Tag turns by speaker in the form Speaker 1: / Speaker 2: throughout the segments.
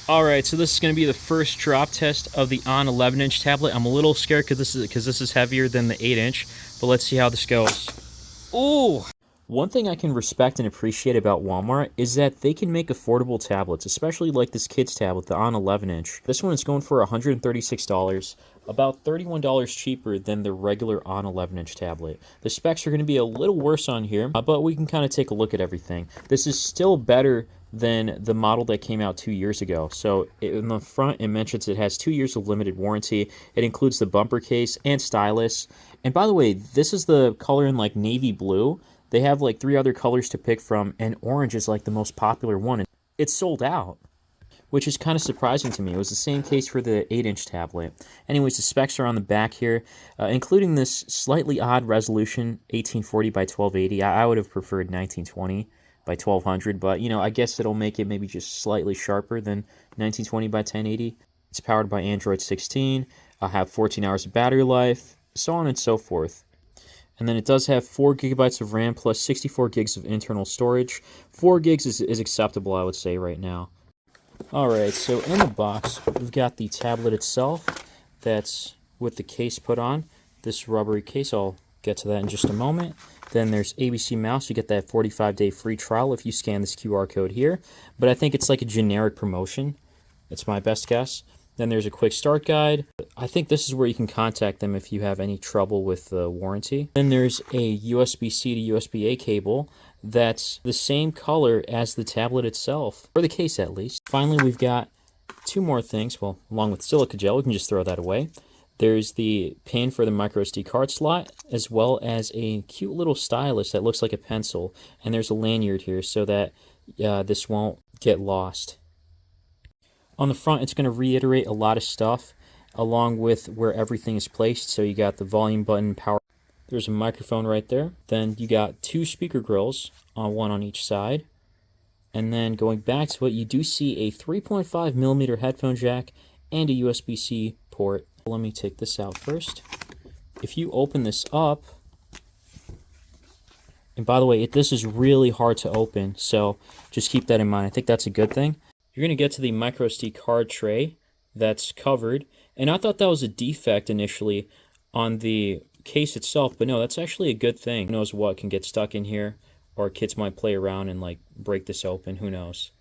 Speaker 1: Alright, so this is going to be the first drop test of the ONN 11-inch tablet. I'm a little scared because this is heavier than the 8-inch, but let's see how this goes. Ooh! One thing I can respect and appreciate about Walmart is that they can make affordable tablets, especially like this kid's tablet, the ONN 11-inch. This one is going for $136, about $31 cheaper than the regular ONN 11-inch tablet. The specs are going to be a little worse on here, but we can kind of take a look at everything. This is still better than the model that came out 2 years ago. So in the front, it mentions it has 2 years of limited warranty. It includes the bumper case and stylus. And by the way, this is the color in like navy blue. They have like 3 other colors to pick from, and orange is like the most popular one. It's sold out, which is kind of surprising to me. It was the same case for the 8-inch tablet. Anyways, the specs are on the back here, including this slightly odd resolution, 1840 by 1280. I would have preferred 1920 by 1200, but you know, I guess it'll make it maybe just slightly sharper than 1920 by 1080. It's powered by Android 16. I'll have 14 hours of battery life, so on and so forth. And then it does have 4 gigabytes of RAM plus 64 gigs of internal storage. 4 gigs is acceptable, I would say, right now. Alright, so in the box, we've got the tablet itself that's with the case put on. This rubbery case, I'll get to that in just a moment. Then there's ABC Mouse. You get that 45-day free trial if you scan this QR code here. But I think it's like a generic promotion. That's my best guess. Then there's a quick start guide. I think this is where you can contact them if you have any trouble with the warranty. Then there's a USB-C to USB-A cable that's the same color as the tablet itself, or the case at least. Finally, we've got 2 more things. Well, along with silica gel, we can just throw that away. There's the pin for the microSD card slot, as well as a cute little stylus that looks like a pencil. And there's a lanyard here so that this won't get lost. On the front, it's going to reiterate a lot of stuff, along with where everything is placed. So you got the volume button, power. There's a microphone right there. Then you got 2 speaker grills, one on each side. And then going back to it, you do see a 3.5 millimeter headphone jack and a USB-C port. Let me take this out first. If you open this up, and by the way, this is really hard to open, so just keep that in mind. I think that's a good thing. You're going to get to the microSD card tray that's covered, and I thought that was a defect initially on the case itself, but no, that's actually a good thing. Who knows what can get stuck in here, or kids might play around and like break this open, who knows.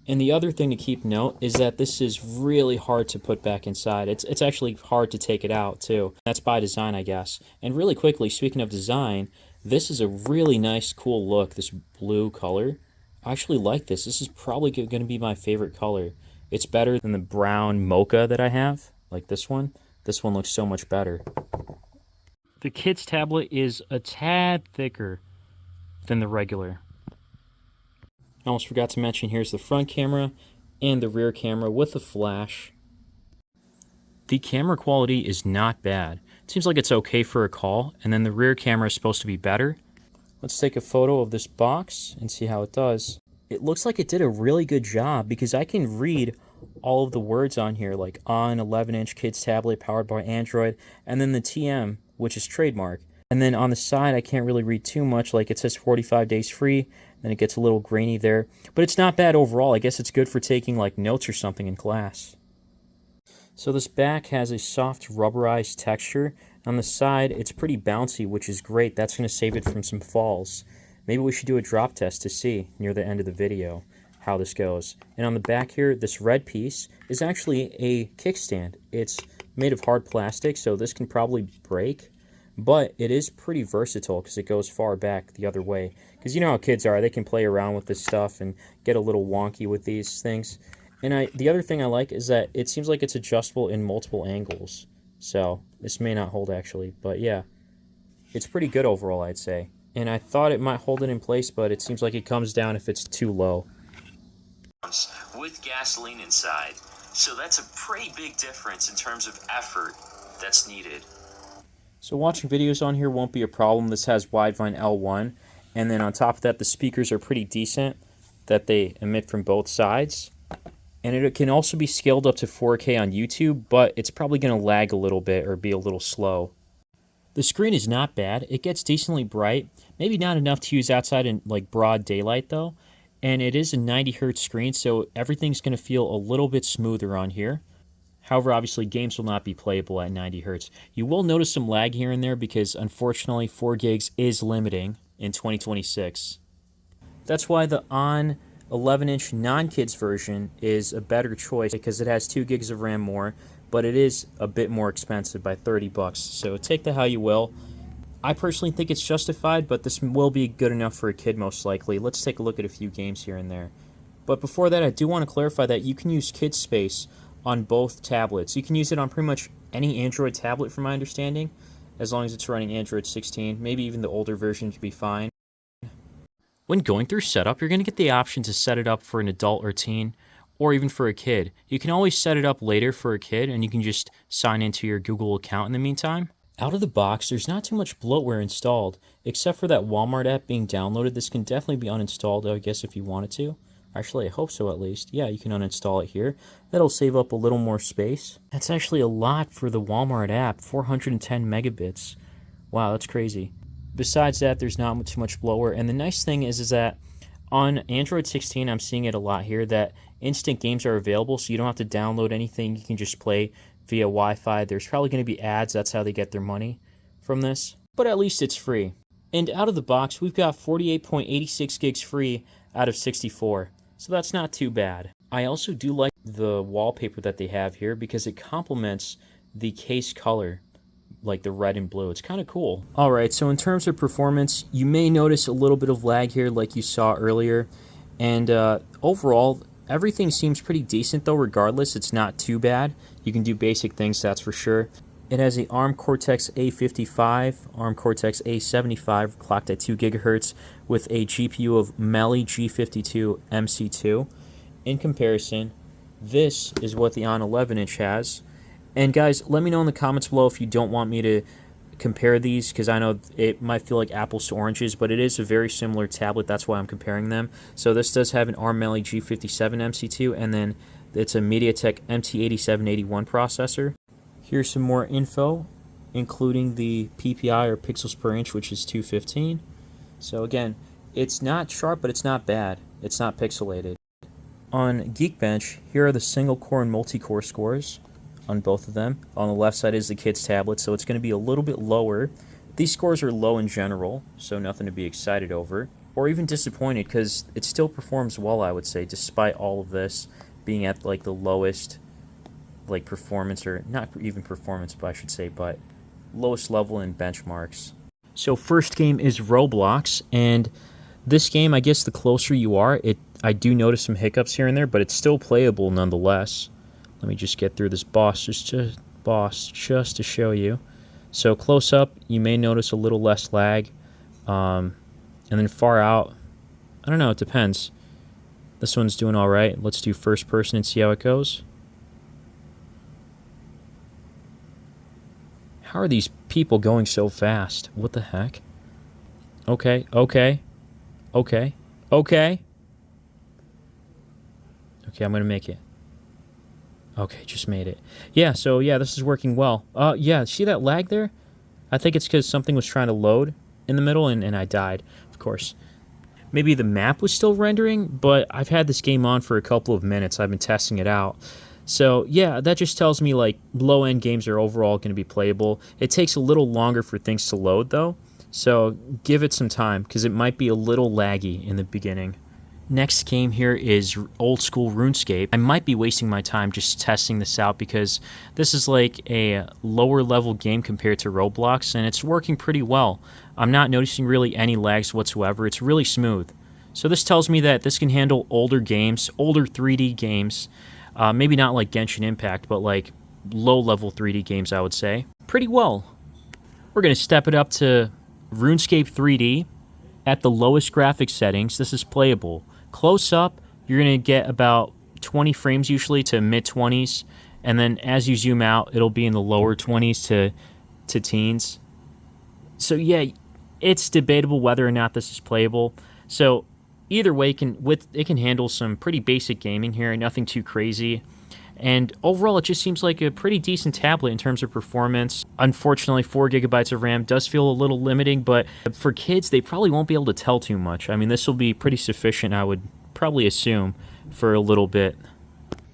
Speaker 1: And the other thing to keep note is that this is really hard to put back inside. It's actually hard to take it out too. That's by design, I guess. And really quickly, speaking of design, this is a really nice, cool look, this blue color. I actually like this. This is probably going to be my favorite color. It's better than the brown mocha that I have, like this one. This one looks so much better. The kid's tablet is a tad thicker than the regular. I almost forgot to mention, here's the front camera and the rear camera with a flash. The camera quality is not bad. It seems like it's okay for a call, and then the rear camera is supposed to be better. Let's take a photo of this box and see how it does. It looks like it did a really good job because I can read all of the words on here, like ONN 11-inch kids tablet powered by Android, and then the TM, which is trademark. And then on the side, I can't really read too much, like it says 45 days free, then it gets a little grainy there. But it's not bad overall. I guess it's good for taking like notes or something in class. So this back has a soft rubberized texture. On the side, it's pretty bouncy, which is great. That's going to save it from some falls. Maybe we should do a drop test to see near the end of the video how this goes. And on the back here, this red piece is actually a kickstand. It's made of hard plastic, so this can probably break. But it is pretty versatile because it goes far back the other way. Because you know how kids are. They can play around with this stuff and get a little wonky with these things. And the other thing I like is that it seems like it's adjustable in multiple angles. So this may not hold actually. But yeah, it's pretty good overall, I'd say. And I thought it might hold it in place, but it seems like it comes down if it's too low.
Speaker 2: With gasoline inside. So that's a pretty big difference in terms of effort that's needed.
Speaker 1: So watching videos on here won't be a problem. This has Widevine L1, and then on top of that, the speakers are pretty decent that they emit from both sides. And it can also be scaled up to 4K on YouTube, but it's probably going to lag a little bit or be a little slow. The screen is not bad. It gets decently bright. Maybe not enough to use outside in like broad daylight though. And it is a 90 hertz screen, so everything's going to feel a little bit smoother on here. However, obviously, games will not be playable at 90 hertz. You will notice some lag here and there because, unfortunately, 4 gigs is limiting in 2026. That's why the ON 11-inch non-kids version is a better choice because it has 2 gigs of RAM more, but it is a bit more expensive by $30. So take that how you will. I personally think it's justified, but this will be good enough for a kid most likely. Let's take a look at a few games here and there. But before that, I do want to clarify that you can use Kids Space on both tablets. You can use it on pretty much any Android tablet, from my understanding, as long as it's running Android 16. Maybe even the older version should be fine. When going through setup, you're going to get the option to set it up for an adult or teen, or even for a kid. You can always set it up later for a kid, and you can just sign into your Google account in the meantime. Out of the box, there's not too much bloatware installed, except for that Walmart app being downloaded. This can definitely be uninstalled, I guess, if you wanted to. Actually, I hope so at least. Yeah, you can uninstall it here. That'll save up a little more space. That's actually a lot for the Walmart app, 410 megabits. Wow, that's crazy. Besides that, there's not too much bloatware. And the nice thing is that on Android 16, I'm seeing it a lot here, that instant games are available, so you don't have to download anything. You can just play via Wi-Fi. There's probably going to be ads. That's how they get their money from this. But at least it's free. And out of the box, we've got 48.86 gigs free out of 64. So that's not too bad. I also do like the wallpaper that they have here because it complements the case color, like the red and blue. It's kind of cool. Alright, so in terms of performance, you may notice a little bit of lag here like you saw earlier. And overall, everything seems pretty decent though. Regardless, it's not too bad. You can do basic things, that's for sure. It has a ARM Cortex-A55, ARM Cortex-A75 clocked at 2 GHz with a GPU of Meli G52 MC2. In comparison, this is what the ON 11-inch has. And guys, let me know in the comments below if you don't want me to compare these, because I know it might feel like apples to oranges, but it is a very similar tablet. That's why I'm comparing them. So this does have an ARM Meli G57 MC2, and then it's a MediaTek MT8781 processor. Here's some more info, including the PPI, or pixels per inch, which is 215. So again, it's not sharp, but it's not bad. It's not pixelated. On Geekbench, here are the single-core and multi-core scores on both of them. On the left side is the kid's tablet, so it's going to be a little bit lower. These scores are low in general, so nothing to be excited over, or even disappointed, because it still performs well, I would say, despite all of this being at like the lowest like performance, or not even performance, but I should say, but lowest level in benchmarks. So first game is Roblox, and this game, I guess the closer you are, I do notice some hiccups here and there, but it's still playable nonetheless. Let me just get through this boss just to show you. So close up, you may notice a little less lag, and then far out, I don't know, it depends. This one's doing all right. Let's do first person and see how it goes. How are these people going so fast? What the heck? Okay. Okay, I'm gonna make it. Okay, just made it. Yeah, so yeah, this is working well. Yeah, see that lag there? I think it's because something was trying to load in the middle, and I died, of course. Maybe the map was still rendering, but I've had this game on for a couple of minutes. I've been testing it out. So yeah, that just tells me like low-end games are overall going to be playable. It takes a little longer for things to load though, so give it some time because it might be a little laggy in the beginning. Next game here is old school RuneScape. I might be wasting my time just testing this out because this is like a lower level game compared to Roblox, and it's working pretty well. I'm not noticing really any lags whatsoever. It's really smooth. So this tells me that this can handle older games, older 3D games. Maybe not like Genshin Impact, but like low-level 3D games, I would say. Pretty well. We're going to step it up to RuneScape 3D. At the lowest graphics settings, this is playable. Close up, you're going to get about 20 frames usually to mid-20s. And then as you zoom out, it'll be in the lower 20s to teens. So yeah, it's debatable whether or not this is playable. So either way, it can handle some pretty basic gaming here, nothing too crazy. And overall, it just seems like a pretty decent tablet in terms of performance. Unfortunately, 4 gigabytes of RAM does feel a little limiting, but for kids, they probably won't be able to tell too much. I mean, this will be pretty sufficient, I would probably assume, for a little bit.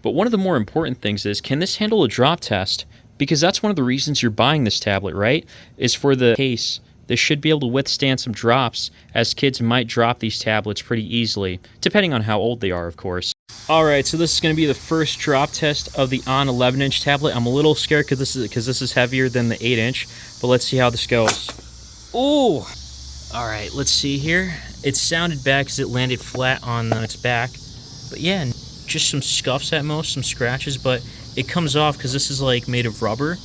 Speaker 1: But one of the more important things is, can this handle a drop test? Because that's one of the reasons you're buying this tablet, right? Is for the case. This should be able to withstand some drops, as kids might drop these tablets pretty easily, depending on how old they are, of course. Alright, so this is going to be the first drop test of the ONN 11-inch tablet. I'm a little scared because this is heavier than the 8-inch, but let's see how this goes. Ooh! Alright, let's see here. It sounded bad because it landed flat on its back. But yeah, just some scuffs at most, some scratches, but it comes off because this is like made of rubber.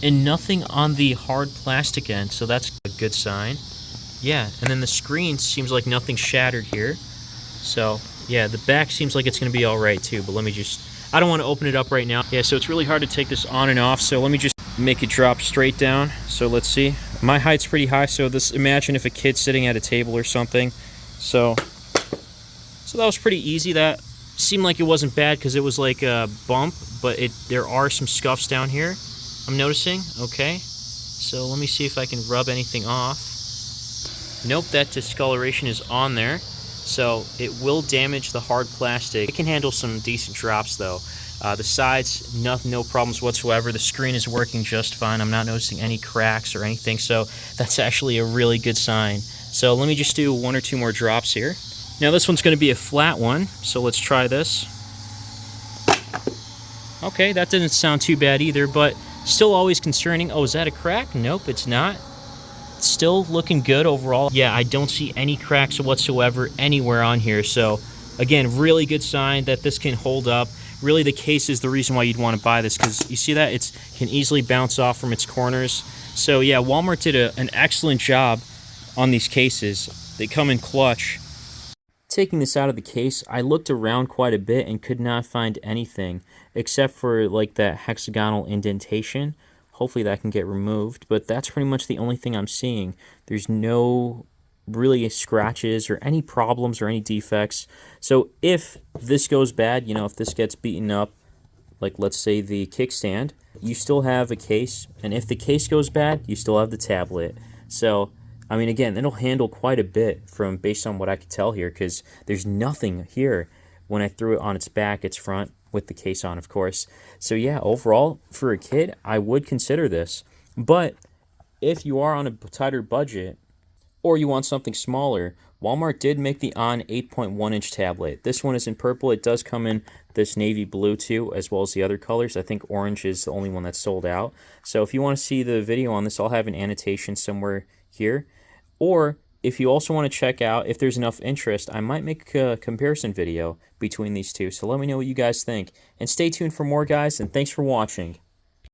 Speaker 1: And nothing on the hard plastic end, so that's a good sign. Yeah, and then the screen seems like nothing shattered here. So, yeah, the back seems like it's going to be alright too, but let me just... I don't want to open it up right now. Yeah, so it's really hard to take this on and off, so let me just make it drop straight down. So let's see. My height's pretty high, so imagine if a kid's sitting at a table or something. So that was pretty easy. That seemed like it wasn't bad because it was like a bump, but there are some scuffs down here, I'm noticing. Okay, so let me see if I can rub anything off. Nope, that discoloration is on there, so it will damage the hard plastic. It can handle some decent drops though. The sides, no problems whatsoever. The screen is working just fine. I'm not noticing any cracks or anything, so that's actually a really good sign. So let me just do 1 or 2 more drops here. Now this one's going to be a flat one, so let's try this. Okay, that didn't sound too bad either, but still always concerning. Oh, is that a crack? Nope, it's not. It's still looking good overall. Yeah, I don't see any cracks whatsoever anywhere on here, so again, really good sign that this can hold up. Really, the case is the reason why you'd want to buy this, because you see that it can easily bounce off from its corners. So yeah, Walmart did an excellent job on these cases. They come in clutch. Taking this out of the case, I looked around quite a bit and could not find anything except for like that hexagonal indentation. Hopefully that can get removed, but that's pretty much the only thing I'm seeing. There's no really scratches or any problems or any defects. So if this goes bad, if this gets beaten up, like let's say the kickstand, you still have a case, and if the case goes bad, you still have the tablet. So I mean, again, it'll handle quite a bit based on what I could tell here, because there's nothing here when I threw it on its back, its front, with the case on, of course. So yeah, overall, for a kid, I would consider this. But if you are on a tighter budget, or you want something smaller, Walmart did make the ONN 8.1-inch tablet. This one is in purple. It does come in this navy blue too, as well as the other colors. I think orange is the only one that's sold out. So if you want to see the video on this, I'll have an annotation somewhere here. Or if you also want to check out, if there's enough interest, I might make a comparison video between these two. So let me know what you guys think. And stay tuned for more, guys, and thanks for watching.